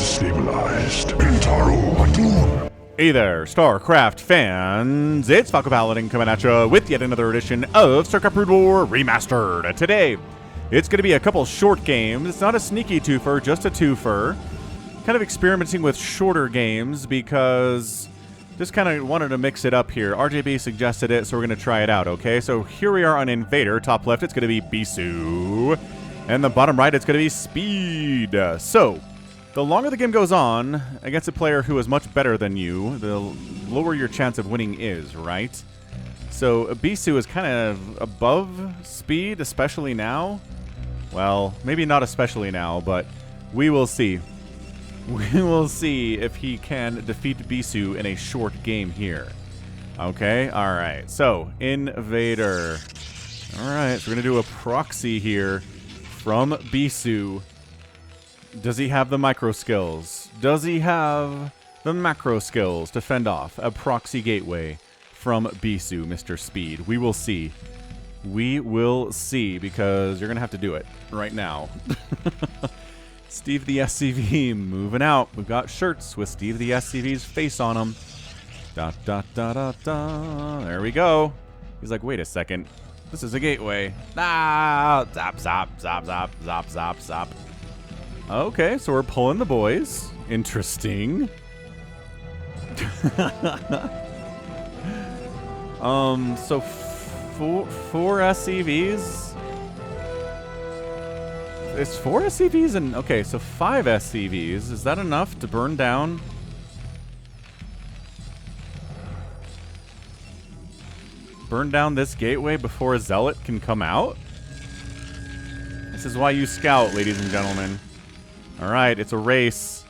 stabilized. Kentaro Atun. Hey there, StarCraft fans! It's Falco Paladin coming at you with yet another edition of StarCraft Brood War Remastered. Today, it's going to be a couple short games. It's not a sneaky twofer, just a twofer. Kind of experimenting with shorter games because just kind of wanted to mix it up here. RJB suggested it, so we're going to try it out, okay? So here we are on Invader. Top left, it's going to be Bisu. And the bottom right, it's going to be Speed. So, the longer the game goes on, against a player who is much better than you, the lower your chance of winning is, right? So, Bisu is kind of above Speed, especially now. Well, maybe not especially now, but we will see. We will see if he can defeat Bisu in a short game here. Okay, alright. So, Invader. Alright, so we're going to do a proxy here from Bisu. Does he have the micro skills? Does he have the macro skills to fend off a proxy gateway from Bisu, Mr. Speed? We will see. We will see, because you're going to have to do it right now. Steve the SCV moving out. We've got shirts with Steve the SCV's face on them. Dot, dot, dot, dot, dot. There we go. He's like, wait a second. This is a gateway. Ah! Zap, zap, zap, zap, zap, zap, zap. Okay, so we're pulling the boys. Interesting. So four SCVs. It's 4 SCVs and okay, so 5 SCVs. Is that enough to burn down? Burn down this gateway before a zealot can come out? This is why you scout, ladies and gentlemen. Alright, it's a race.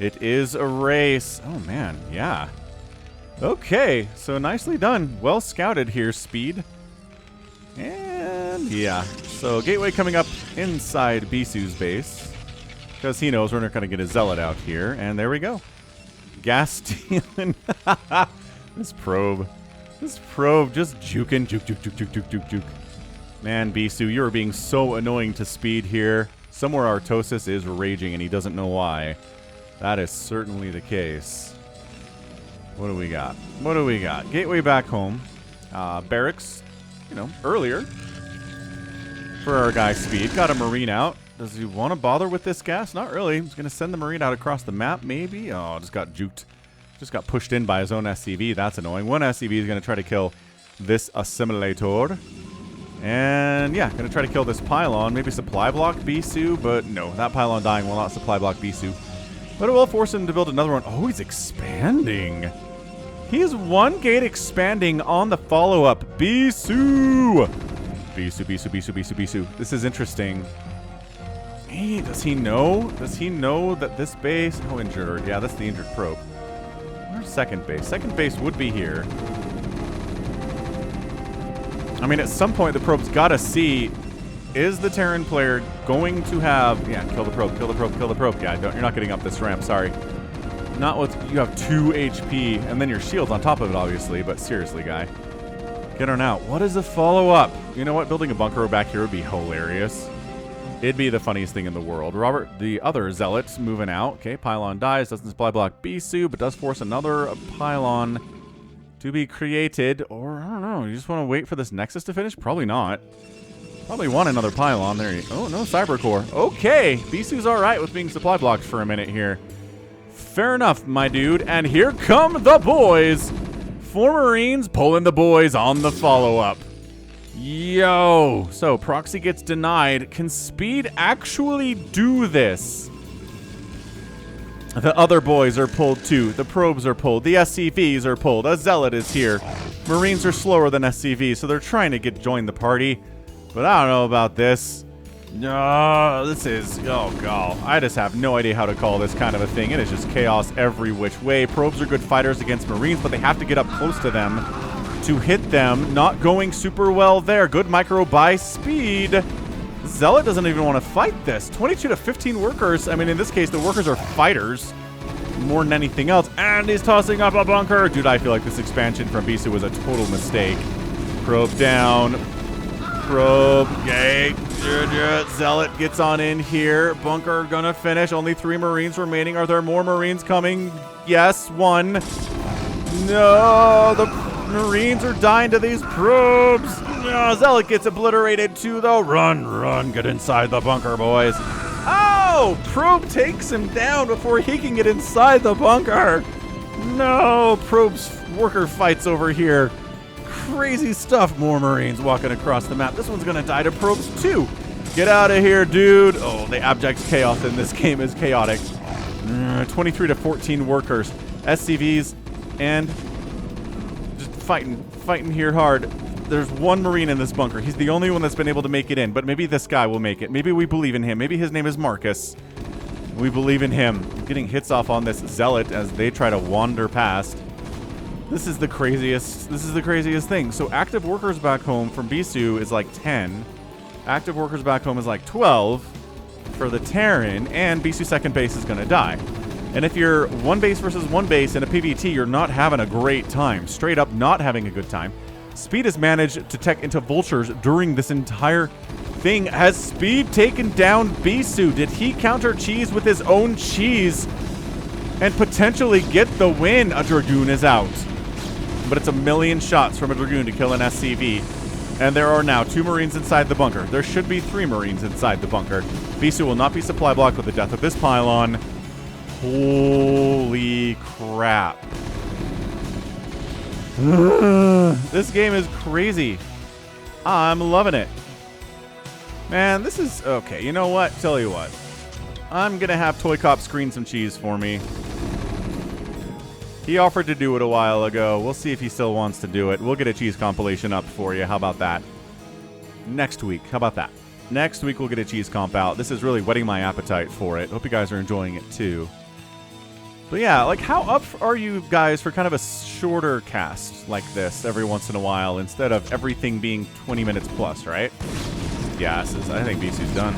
It is a race. Oh, man, yeah. Okay, so nicely done. Well scouted here, Speed. And, yeah. So, gateway coming up inside Bisu's base. Because he knows we're not going to get a zealot out here. And there we go. Gas stealing. This probe. This probe just juking. Juke, juke, juke, juke, juke, juke, juke. Man, Bisu, you are being so annoying to Speed here. Somewhere Artosis is raging and he doesn't know why. That is certainly the case. What do we got? What do we got? Gateway back home. Barracks, you know, earlier. For our guy Speed. Got a Marine out. Does he want to bother with this gas? Not really. He's going to send the Marine out across the map, maybe. Oh, just got juked. Just got pushed in by his own SCV. That's annoying. One SCV is going to try to kill this assimilator. And yeah, going to try to kill this pylon. Maybe supply block Bisu, but no, that pylon dying will not supply block Bisu. But it will force him to build another one. Oh, he's expanding. He is one gate expanding on the follow-up. Bisu! Bisu, Bisu, Bisu, Bisu, Bisu. This is interesting. Hey, does he know? Does he know that this base... Oh, injured. Yeah, that's the injured probe. Where's second base? Second base would be here. I mean, at some point, the probe's got to see, is the Terran player going to have... Yeah, kill the probe, kill the probe, kill the probe. Yeah, you're not getting up this ramp, sorry. Not with... You have 2 HP, and then your shield's on top of it, obviously. But seriously, guy. Get on out. What is the follow-up? You know what? Building a bunker back here would be hilarious. It'd be the funniest thing in the world. Robert, the other zealot's moving out. Okay, pylon dies. Doesn't supply block Bisu, but does force another pylon to be created. Or, I don't know, you just want to wait for this Nexus to finish? Probably not. Probably want another pylon. There you go. Oh, no Cybercore. Okay, Bisu's alright with being supply blocked for a minute here. Fair enough, my dude. And here come the boys. 4 Marines pulling the boys on the follow-up. Yo! So, proxy gets denied. Can Speed actually do this? The other boys are pulled too. The probes are pulled. The SCVs are pulled. A zealot is here. Marines are slower than SCVs, so they're trying to join the party. But I don't know about this. No, this is... Oh, God. I just have no idea how to call this kind of a thing. It is just chaos every which way. Probes are good fighters against Marines, but they have to get up close to them to hit them. Not going super well there. Good micro by Speed. Zealot doesn't even want to fight this. 22 to 15 workers. I mean, in this case, the workers are fighters more than anything else. And he's tossing up a bunker. Dude, I feel like this expansion from Bisu was a total mistake. Probe down. Probe, gate, Zealot gets on in here. Bunker gonna finish. Only 3 Marines remaining. Are there more Marines coming? Yes, 1. No, the Marines are dying to these probes. No, Zealot gets obliterated too, though. Run, get inside the bunker, boys. Oh, Probe takes him down before he can get inside the bunker. No, Probe's worker fights over here. Crazy stuff. More Marines walking across the map. This one's gonna die to Probes too. Get out of here, dude. Oh, the abject chaos in this game is chaotic. 23 to 14 workers. SCVs and just fighting here hard. There's 1 Marine in this bunker. He's the only one that's been able to make it in, but maybe this guy will make it. Maybe we believe in him. Maybe his name is Marcus. We believe in him. Getting hits off on this Zealot as they try to wander past. This is the craziest thing. So active workers back home from Bisu is like 10. Active workers back home is like 12 for the Terran, and Bisu second base is going to die. And if you're 1 base versus 1 base in a PvT, you're not having a great time. Straight up not having a good time. Speed has managed to tech into vultures during this entire thing. Has Speed taken down Bisu? Did he counter cheese with his own cheese and potentially get the win? A Dragoon is out. But it's 1,000,000 shots from a Dragoon to kill an SCV. And there are now 2 Marines inside the bunker. There should be 3 Marines inside the bunker. Bisu will not be supply blocked with the death of this pylon. Holy crap. This game is crazy. I'm loving it. Man, this is... Okay, you know what? Tell you what. I'm going to have Toy Cop screen some cheese for me. He offered to do it a while ago. We'll see if he still wants to do it. We'll get a cheese compilation up for you. How about that? Next week. How about that? Next week we'll get a cheese comp out. This is really whetting my appetite for it. Hope you guys are enjoying it too. But yeah, like how up are you guys for kind of a shorter cast like this every once in a while instead of everything being 20 minutes plus, right? Yeah, I think Bisu's done.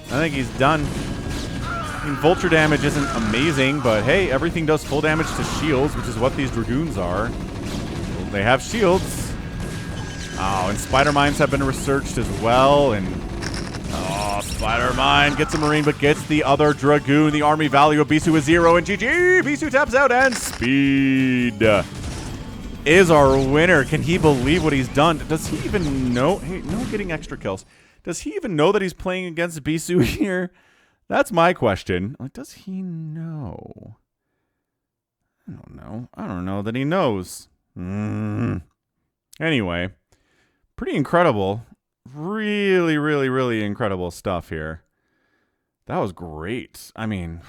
I think he's done. I mean, vulture damage isn't amazing, but hey, everything does full damage to shields, which is what these Dragoons are. Well, they have shields. Oh, and Spider Mines have been researched as well, and oh, Spider Mine gets a Marine, but gets the other Dragoon. The army value of Bisu is 0, and GG! Bisu taps out, and Speed is our winner. Can he believe what he's done? Does he even know? Hey, no getting extra kills. Does he even know that he's playing against Bisu here? That's my question. Like, does he know? I don't know. I don't know that he knows. Anyway, pretty incredible. Really, really, really incredible stuff here. That was great. I mean,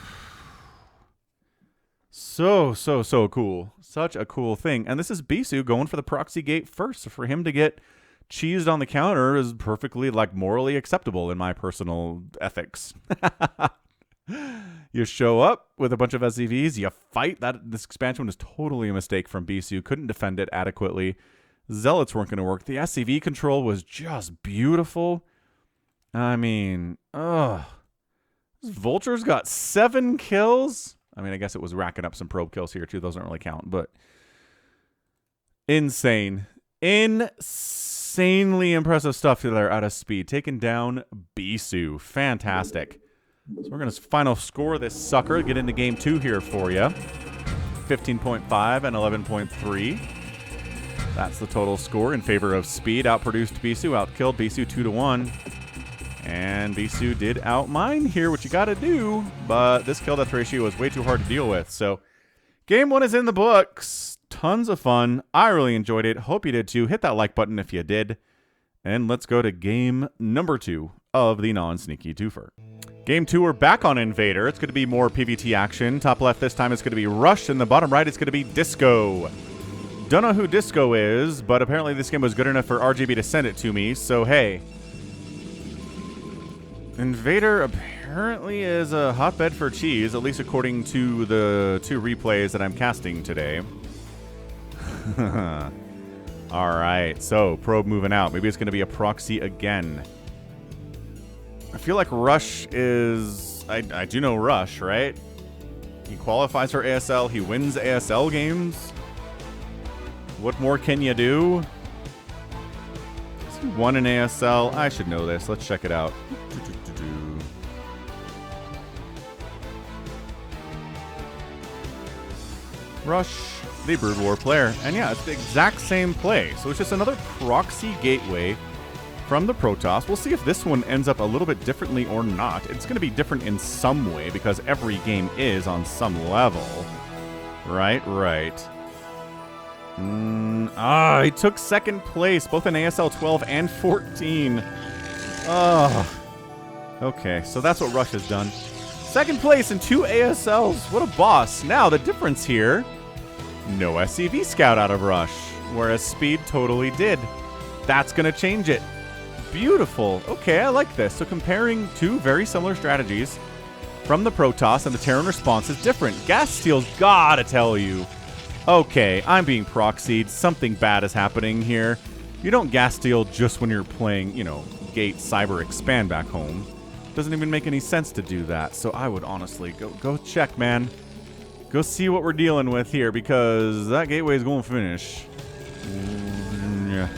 so cool. Such a cool thing. And this is Bisu going for the proxy gate first. So for him to get cheesed on the counter is perfectly, like, morally acceptable in my personal ethics. You show up with a bunch of SCVs, you fight. This expansion was totally a mistake from Bisu. Couldn't defend it adequately. Zealots weren't going to work. The SCV control was just beautiful. I mean, Vultures got 7 kills. I mean, I guess it was racking up some probe kills here too. Those don't really count, but insane. Insanely impressive stuff there out of Speed. Taking down Bisu. Fantastic. So we're going to final score this sucker. Get into game 2 here for you. 15.5 and 11.3. That's the total score in favor of Speed. Outproduced Bisu. Outkilled Bisu 2-1. And Bisu did outmine here, which you got to do. But this kill death ratio was way too hard to deal with. So game 1 is in the books. Tons of fun. I really enjoyed it. Hope you did too. Hit that like button if you did. And let's go to game number 2 of the non-sneaky twofer. Game 2, we're back on Invader. It's going to be more PvT action. Top left this time is going to be Rush, and the bottom right is going to be Disco. Don't know who Disco is, but apparently this game was good enough for RGB to send it to me, so hey. Invader apparently is a hotbed for cheese, at least according to the 2 replays that I'm casting today. Alright, so probe moving out. Maybe it's going to be a proxy again. I feel like Rush is... I do know Rush, right? He qualifies for ASL. He wins ASL games. What more can you do? Is 1 in ASL. I should know this. Let's check it out. Rush, the Brood War player. And yeah, it's the exact same play. So it's just another proxy gateway from the Protoss. We'll see if this one ends up a little bit differently or not. It's going to be different in some way because every game is on some level. Right. He took second place, both in ASL 12 and 14. Okay, so that's what Rush has done. Second place in 2 ASLs. What a boss. Now, the difference here, no SCV scout out of Rush, whereas Speed totally did. That's going to change it. Beautiful. Okay, I like this. So comparing 2 very similar strategies from the Protoss, and the Terran response is different. Gas Steel's gotta tell you. Okay, I'm being proxied. Something bad is happening here. You don't gas steal just when you're playing, Gate Cyber Expand back home. Doesn't even make any sense to do that. So I would honestly go check, man. Go see what we're dealing with here, because that gateway is going to finish. Yeah.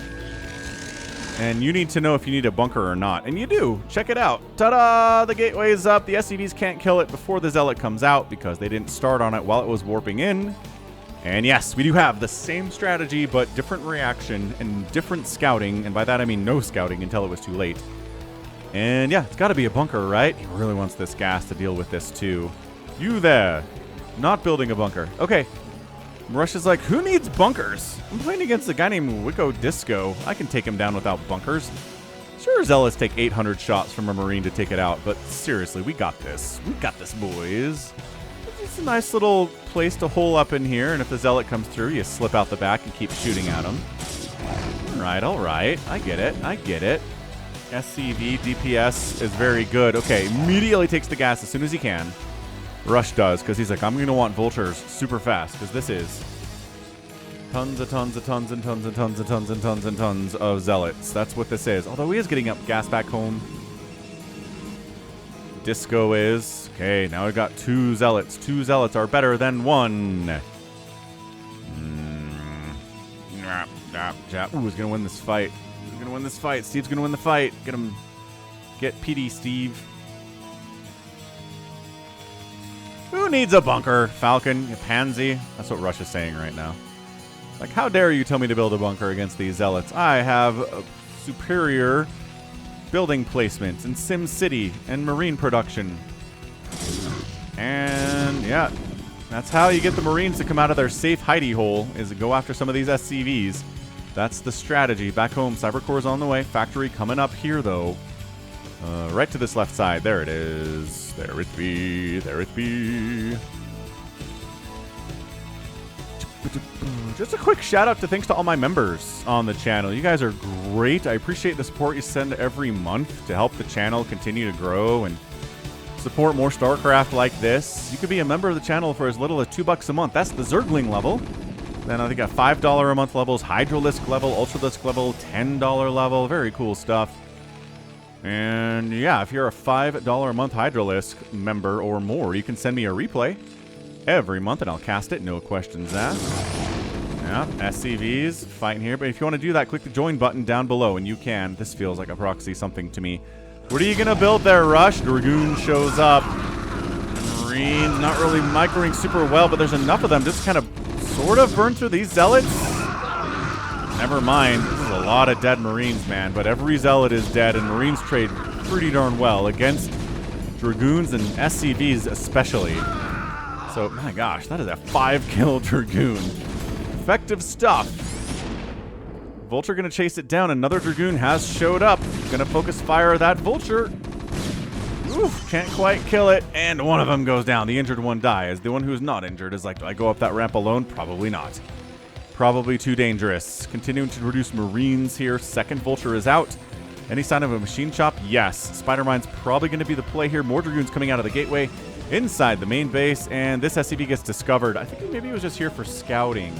And you need to know if you need a bunker or not. And you do. Check it out. Ta-da! The gateway is up. The SCVs can't kill it before the Zealot comes out because they didn't start on it while it was warping in. And yes, we do have the same strategy, but different reaction and different scouting. And by that, I mean no scouting until it was too late. And yeah, it's got to be a bunker, right? He really wants this gas to deal with this too. You there. Not building a bunker. Okay. Rush is like, who needs bunkers? I'm playing against a guy named Wicco Disco. I can take him down without bunkers. Sure, Zealots take 800 shots from a Marine to take it out, but seriously, we got this. We got this, boys. It's a nice little place to hole up in here, and if the Zealot comes through, you slip out the back and keep shooting at him. All right. I get it. SCV DPS is very good. Okay, immediately takes the gas as soon as he can. Rush does, because he's like, I'm going to want vultures super fast, because this is tons of Zealots. That's what this is. Although he is getting up gas back home. Disco is. Okay, now we've got 2 Zealots. 2 Zealots are better than 1. Ooh, who's going to win this fight? Steve's going to win the fight. Get him. Get PD, Steve. Who needs a bunker? Falcon, you pansy. That's what Rush is saying right now. Like, how dare you tell me to build a bunker against these Zealots? I have a superior building placement in Sim City and Marine production. And yeah, that's how you get the Marines to come out of their safe hidey hole, is to go after some of these SCVs. That's the strategy. Back home, Cybercore's on the way. Factory coming up here, though. Right to this left side. There it is. There it be. Just a quick shout out to thanks to all my members on the channel. You guys are great. I appreciate the support you send every month to help the channel continue to grow and support more StarCraft like this. You could be a member of the channel for as little as $2 a month. That's the Zergling level. Then I think got $5 a month levels, Hydralisk level, Ultralisk level, $10 level. Very cool stuff. And yeah, if you're a $5 a month Hydralisk member or more, you can send me a replay every month and I'll cast it, no questions asked. Yeah, SCVs fighting here, but if you want to do that, click the join button down below and you can. This feels like a proxy something to me. What are you going to build there, Rush? Dragoon shows up. Marines not really microing super well, but there's enough of them just kind of sort of burn through these Zealots. Never mind. This is a lot of dead Marines, man. But every Zealot is dead, and Marines trade pretty darn well against Dragoons and SCVs especially. So, my gosh, that is a 5-kill Dragoon. Effective stuff. Vulture going to chase it down. Another Dragoon has showed up. Going to focus fire that Vulture. Oof, can't quite kill it. And one of them goes down. The injured one dies. The one who's not injured is like, do I go up that ramp alone? Probably not. Probably too dangerous. Continuing to reduce Marines here. Second Vulture is out. Any sign of a machine chop? Yes. Spider-Mine's probably going to be the play here. More Dragoons coming out of the gateway inside the main base. And this SCV gets discovered. I think maybe it was just here for scouting.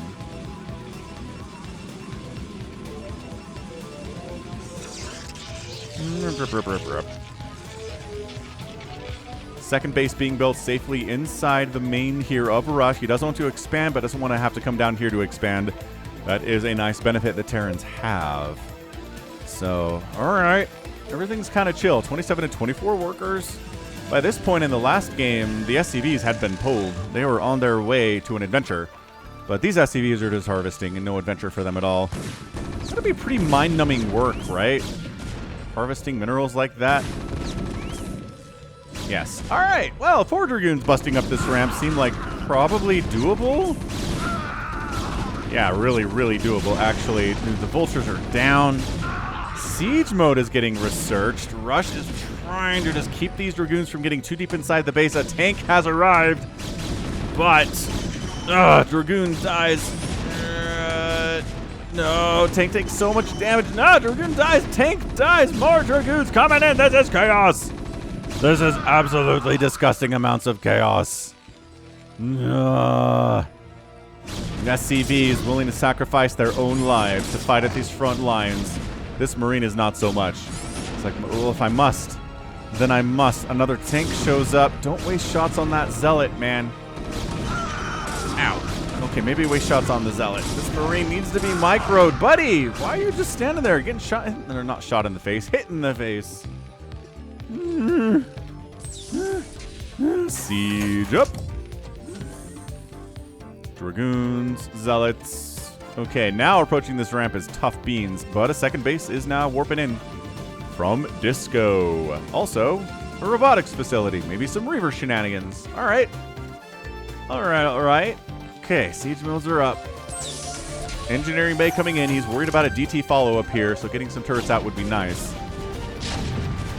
Second base being built safely inside the main here of Rush. He doesn't want to expand, but doesn't want to have to come down here to expand. That is a nice benefit the Terrans have. So, all right. Everything's kind of chill. 27 and 24 workers. By this point in the last game, the SCVs had been pulled. They were on their way to an adventure. But these SCVs are just harvesting and no adventure for them at all. It's going to be pretty mind-numbing work, right? Harvesting minerals like that. Yes. All right. Well, 4 Dragoons busting up this ramp seemed like probably doable. Yeah, really, really doable, actually. The vultures are down. Siege mode is getting researched. Rush is trying to just keep these Dragoons from getting too deep inside the base. A tank has arrived, but Dragoon dies. No, tank takes so much damage. No, Dragoon dies. Tank dies. More Dragoons coming in. This is chaos. This is absolutely disgusting amounts of chaos. SCVs willing to sacrifice their own lives to fight at these front lines. This Marine is not so much. It's like, well, if I must, then I must. Another tank shows up. Don't waste shots on that Zealot, man. Ow. Okay, maybe waste shots on the Zealot. This Marine needs to be microed. Buddy, why are you just standing there getting shot? Or not shot in the face, hit in the face. Siege up. Dragoons, Zealots. Okay, now approaching this ramp is tough beans, but a second base is now warping in from Disco. Also, a robotics facility. Maybe some Reaver shenanigans. All right. All right, all right. Okay, siege mills are up. Engineering bay coming in. He's worried about a DT follow-up here, so getting some turrets out would be nice.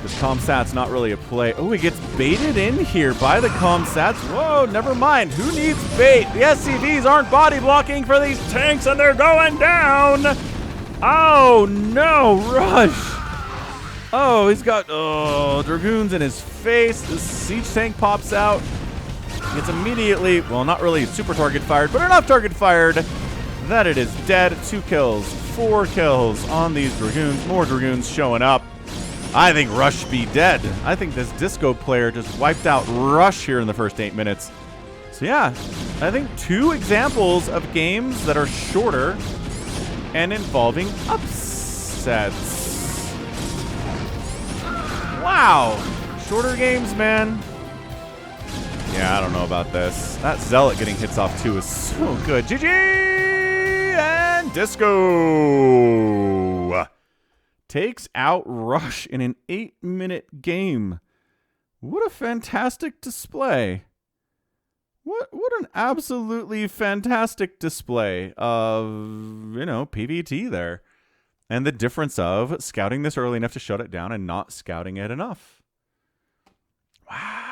This ComSat's not really a play. Oh, he gets baited in here by the ComSats. Whoa, never mind. Who needs bait? The SCVs aren't body blocking for these tanks, and they're going down. Oh, no, Rush. Oh, he's got Dragoons in his face. The siege tank pops out. It's immediately, well, not really super target fired, but enough target fired that it is dead. 2 kills, 4 kills on these Dragoons. More Dragoons showing up. I think Rush be dead. I think this Disco player just wiped out Rush here in the first 8 minutes. So yeah, I think 2 examples of games that are shorter and involving upsets. Wow. Shorter games, man. Yeah, I don't know about this. That Zealot getting hits off too is so good. GG and Disco takes out Rush in an 8-minute game. What a fantastic display. What an absolutely fantastic display of, PvT there. And the difference of scouting this early enough to shut it down and not scouting it enough. Wow.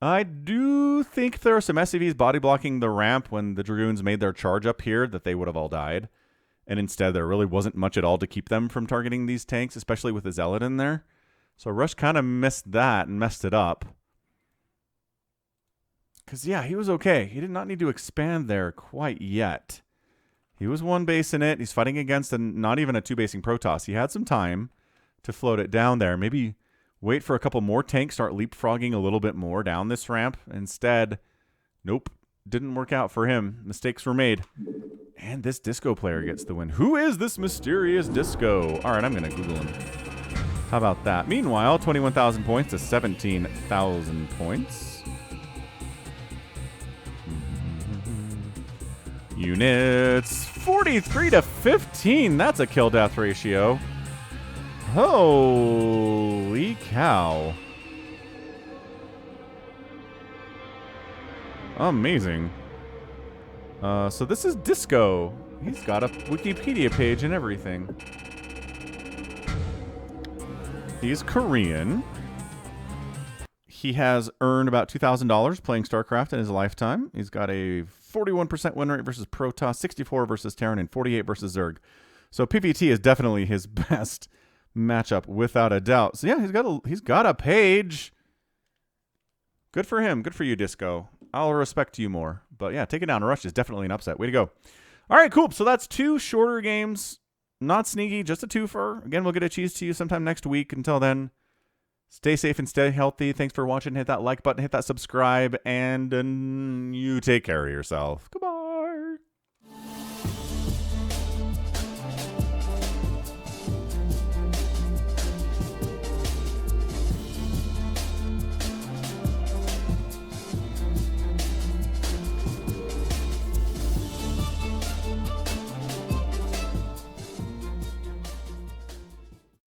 I do think there are some SCVs body blocking the ramp when the Dragoons made their charge up here that they would have all died. And instead, there really wasn't much at all to keep them from targeting these tanks, especially with the Zealot in there. So Rush kind of missed that and messed it up. Because, yeah, he was okay. He did not need to expand there quite yet. He was 1 base in it. He's fighting against not even a 2-basing Protoss. He had some time to float it down there. Maybe wait for a couple more tanks, start leapfrogging a little bit more down this ramp. Instead, nope, didn't work out for him. Mistakes were made. And this Disco player gets the win. Who is this mysterious Disco? All right, I'm going to Google him. How about that? Meanwhile, 21,000 points to 17,000 points. Units, 43 to 15. That's a kill-death ratio. Holy cow. Amazing. So this is Disco. He's got a Wikipedia page and everything. He's Korean. He has earned about $2,000 playing StarCraft in his lifetime. He's got a 41% win rate versus Protoss, 64 versus Terran, and 48 versus Zerg. So PvT is definitely his best matchup without a doubt. So yeah, he's got a page. Good for him. Good for you, Disco. I'll respect you more. But yeah, taking down Rush is definitely an upset. Way to go. All right, cool. So that's 2 shorter games. Not sneaky, just a twofer. Again, we'll get a cheese to you sometime next week. Until then, stay safe and stay healthy. Thanks for watching. Hit that like button, hit that subscribe, and you take care of yourself. Goodbye.